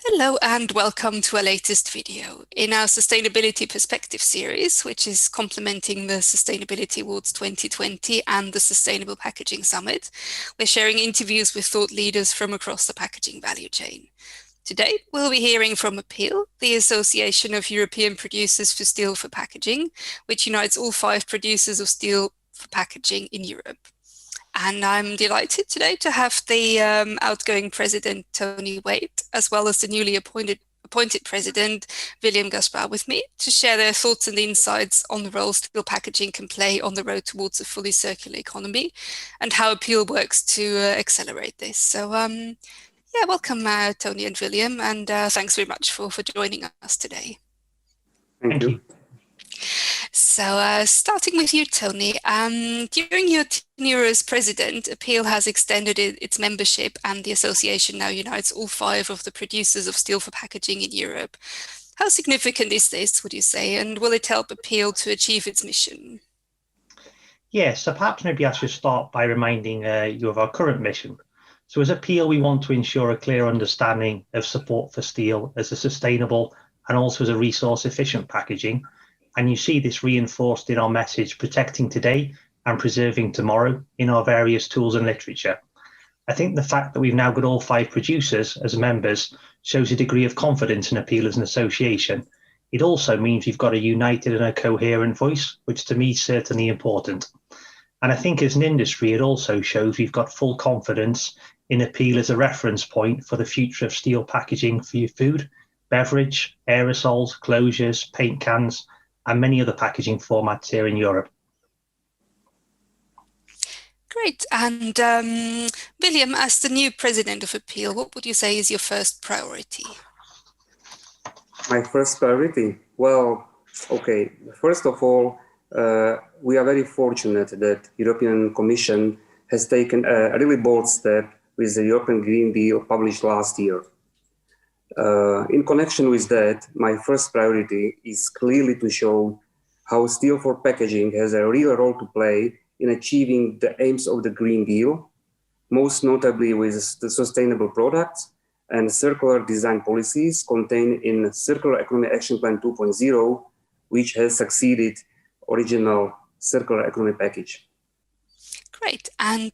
Hello and welcome to our latest video in our Sustainability Perspective series, which is complementing the Sustainability Awards 2020 and the Sustainable Packaging Summit. We're sharing interviews with thought leaders from across the packaging value chain. Today, we'll be hearing from APEAL, the Association of European Producers for Steel for Packaging, which unites all 5 producers of steel for packaging in Europe. And I'm delighted today to have the outgoing president, Tony Waite, as well as the newly appointed president, Viliam Gašpar, with me to share their thoughts and insights on the role steel packaging can play on the road towards a fully circular economy and how APEAL works to accelerate this. So yeah, welcome Tony and Viliam, and thanks very much for joining us today. Thank you. So starting with you, Tony, during your tenure as president, APEAL has extended its membership, and the association now unites all 5 of the producers of steel for packaging in Europe. How significant is this, would you say, and will it help APEAL to achieve its mission? Yes, so perhaps maybe I should start by reminding you of our current mission. So as APEAL, we want to ensure a clear understanding of support for steel as a sustainable and also as a resource efficient packaging. And you see this reinforced in our message, protecting today and preserving tomorrow, in our various tools and literature. I think the fact that we've now got all 5 producers as members shows a degree of confidence in APEAL as an association. It also means we've got a united and a coherent voice, which to me is certainly important. And I think as an industry, it also shows we've got full confidence in APEAL as a reference point for the future of steel packaging for your food, beverage, aerosols, closures, paint cans, and many other packaging formats here in Europe. Great. And Viliam, as the new president of APEAL, what would you say is your first priority? My first priority? Well, okay. First of all, we are very fortunate that European Commission has taken a really bold step with the European Green Deal published last year. In connection with that, my first priority is clearly to show how steel for packaging has a real role to play in achieving the aims of the Green Deal, most notably with the sustainable products and circular design policies contained in Circular Economy Action Plan 2.0, which has succeeded original circular economy package. Great. And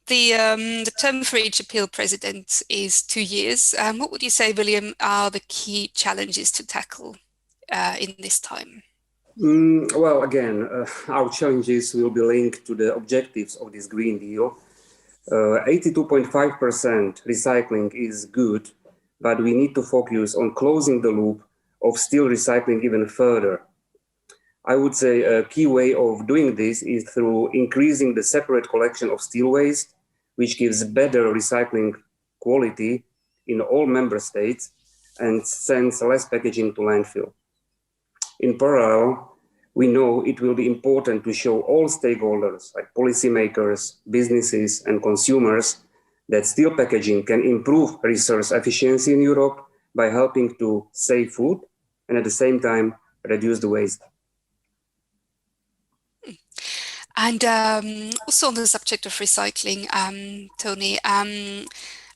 the term for each APEAL president is 2 years. What would you say, Viliam, are the key challenges to tackle in this time? Well, again, our challenges will be linked to the objectives of this Green Deal. 82.5% recycling is good, but we need to focus on closing the loop of steel recycling even further. I would say a key way of doing this is through increasing the separate collection of steel waste, which gives better recycling quality in all member states and sends less packaging to landfill. In parallel, we know it will be important to show all stakeholders, like policymakers, businesses, and consumers, that steel packaging can improve resource efficiency in Europe by helping to save food and at the same time reduce the waste. And also on the subject of recycling, Tony,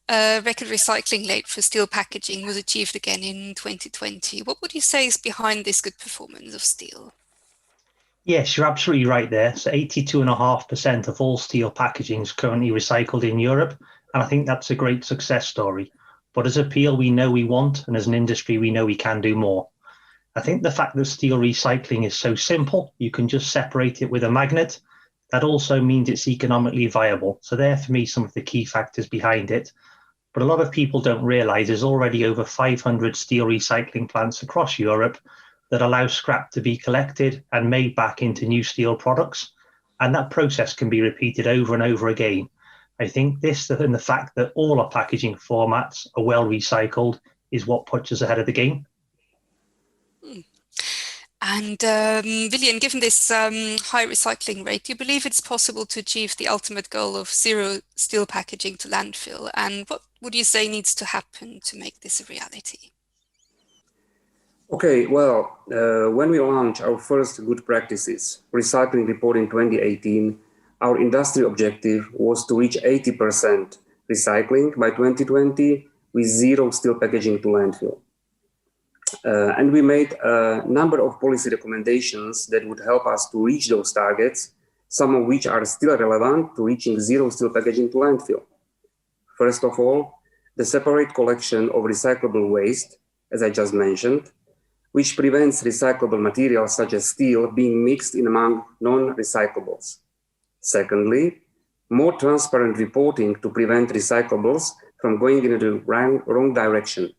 record recycling rate for steel packaging was achieved again in 2020. What would you say is behind this good performance of steel? Yes, you're absolutely right there. So 82.5% of all steel packaging is currently recycled in Europe. And I think that's a great success story. But as APEAL, we know we want, and as an industry, we know we can do more. I think the fact that steel recycling is so simple, you can just separate it with a magnet. That also means it's economically viable. So there, for me, some of the key factors behind it. But a lot of people don't realize there's already over 500 steel recycling plants across Europe that allow scrap to be collected and made back into new steel products. And that process can be repeated over and over again. I think this and the fact that all our packaging formats are well recycled is what puts us ahead of the game. And Viliam, given this high recycling rate, do you believe it's possible to achieve the ultimate goal of zero steel packaging to landfill? And what would you say needs to happen to make this a reality? Okay, well, when we launched our first good practices recycling report in 2018, our industry objective was to reach 80% recycling by 2020 with zero steel packaging to landfill. And we made a number of policy recommendations that would help us to reach those targets, some of which are still relevant to reaching zero steel packaging to landfill. First of all, the separate collection of recyclable waste, as I just mentioned, which prevents recyclable materials such as steel being mixed in among non-recyclables. Secondly, more transparent reporting to prevent recyclables from going in the wrong direction.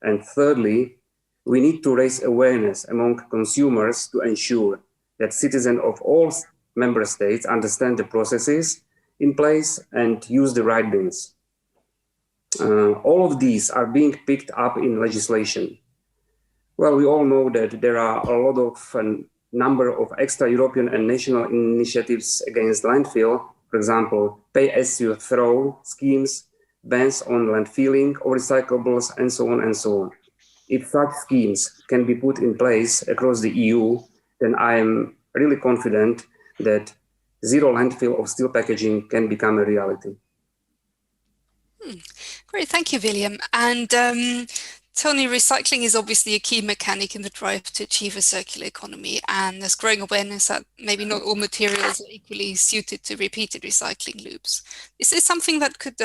And thirdly, we need to raise awareness among consumers to ensure that citizens of all member states understand the processes in place and use the right bins. All of these are being picked up in legislation. Well, we all know that there are a lot of number of extra European and national initiatives against landfill, for example, pay-as-you-throw schemes, bans on landfilling of recyclables, and so on and so on. If such schemes can be put in place across the EU, then I am really confident that zero landfill of steel packaging can become a reality. Great, thank you, Viliam. And Tony, recycling is obviously a key mechanic in the drive to achieve a circular economy, and there's growing awareness that maybe not all materials are equally suited to repeated recycling loops. Is this something that could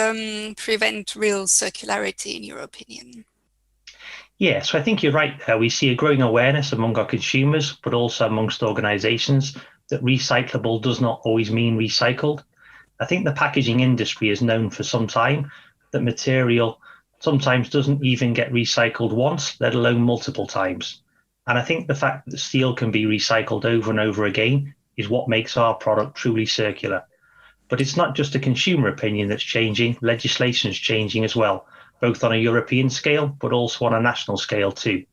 prevent real circularity, in your opinion? Yeah, so I think you're right. We see a growing awareness among our consumers, but also amongst organizations, that recyclable does not always mean recycled. I think the packaging industry has known for some time that material sometimes doesn't even get recycled once, let alone multiple times. And I think the fact that steel can be recycled over and over again is what makes our product truly circular. But it's not just a consumer opinion that's changing, legislation is changing as well, both on a European scale, but also on a national scale too.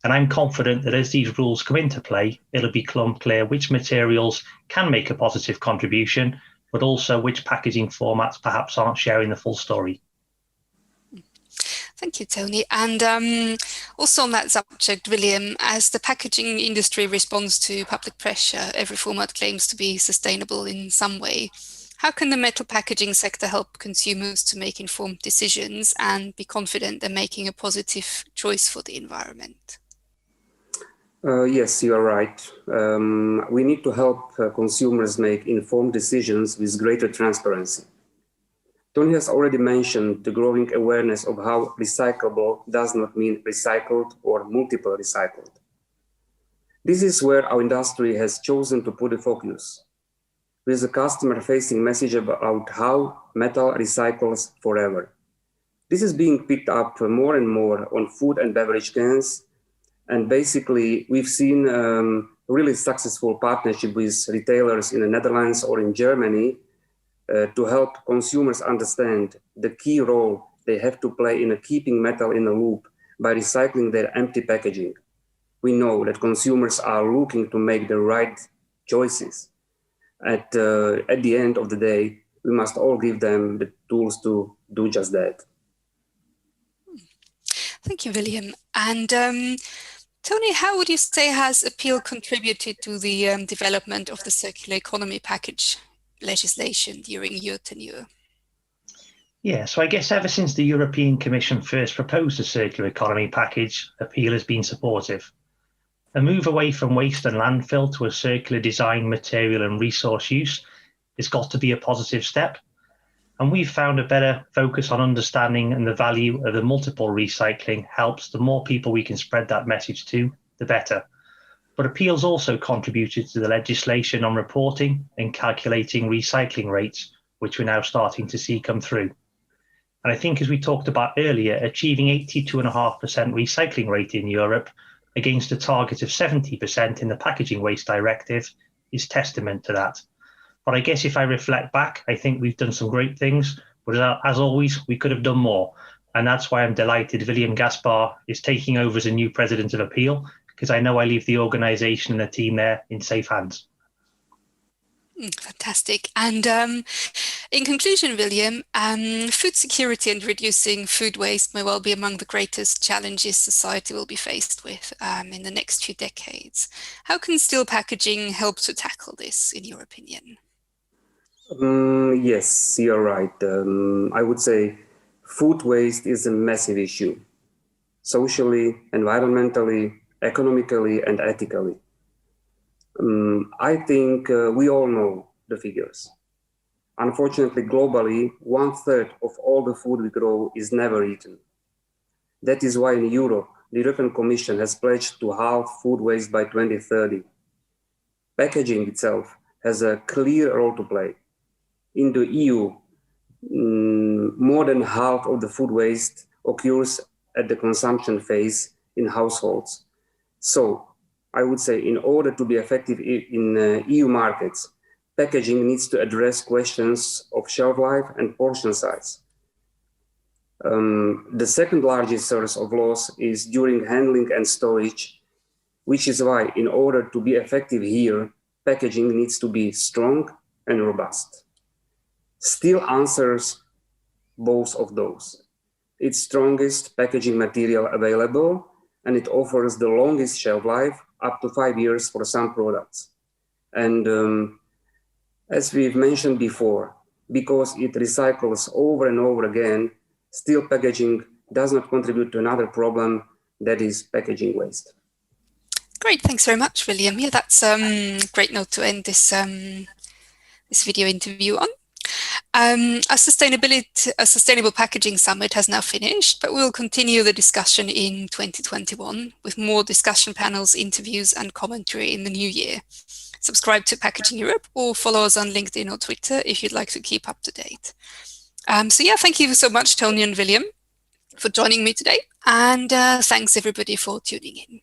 And I'm confident that as these rules come into play, it'll become clear which materials can make a positive contribution, but also which packaging formats perhaps aren't sharing the full story. Thank you, Tony. And also on that subject, Viliam, as the packaging industry responds to public pressure, every format claims to be sustainable in some way. How can the metal packaging sector help consumers to make informed decisions and be confident they're making a positive choice for the environment? Yes, you are right. We need to help consumers make informed decisions with greater transparency. Tony has already mentioned the growing awareness of how recyclable does not mean recycled or multiple recycled. This is where our industry has chosen to put the focus, with a customer-facing message about how metal recycles forever. This is being picked up more and more on food and beverage cans, and basically we've seen really successful partnership with retailers in the Netherlands or in Germany to help consumers understand the key role they have to play in keeping metal in a loop by recycling their empty packaging. We know that consumers are looking to make the right choices. At the end of the day, we must all give them the tools to do just that. Thank you, Viliam. And Tony, how would you say has APEAL contributed to the development of the circular economy package legislation during your tenure? Yeah, so I guess ever since the European Commission first proposed the circular economy package, APEAL has been supportive. A move away from waste and landfill to a circular design, material and resource use has got to be a positive step. And we've found a better focus on understanding and the value of the multiple recycling helps. The more people we can spread that message to, the better. But APEAL's also contributed to the legislation on reporting and calculating recycling rates, which we're now starting to see come through. And I think, as we talked about earlier, achieving 82.5% recycling rate in Europe against a target of 70% in the Packaging Waste Directive is testament to that. But I guess if I reflect back, I think we've done some great things, but as always, we could have done more. And that's why I'm delighted Viliam Gašpar is taking over as a new president of APEAL, because I know I leave the organisation and the team there in safe hands. Fantastic. And in conclusion, Viliam, food security and reducing food waste may well be among the greatest challenges society will be faced with in the next few decades. How can steel packaging help to tackle this, in your opinion? Yes, you're right. I would say food waste is a massive issue, socially, environmentally, economically, and ethically. I think we all know the figures. Unfortunately, globally, 1/3 of all the food we grow is never eaten. That is why in Europe, the European Commission has pledged to halve food waste by 2030. Packaging itself has a clear role to play. In the EU, more than half of the food waste occurs at the consumption phase in households. So I would say in order to be effective in EU markets, packaging needs to address questions of shelf life and portion size. The second largest source of loss is during handling and storage, which is why in order to be effective here, packaging needs to be strong and robust. Steel answers both of those. It's strongest packaging material available, and it offers the longest shelf life, up to 5 years for some products. And as we've mentioned before, because it recycles over and over again, steel packaging does not contribute to another problem, that is packaging waste. Great, thanks very much, Viliam. Yeah, that's a great note to end this, this video interview on. Our Sustainable Packaging Summit has now finished, but we'll continue the discussion in 2021 with more discussion panels, interviews and commentary in the new year. Subscribe to Packaging Europe or follow us on LinkedIn or Twitter if you'd like to keep up to date. So yeah, thank you so much, Tony and Viliam, for joining me today. And thanks everybody for tuning in.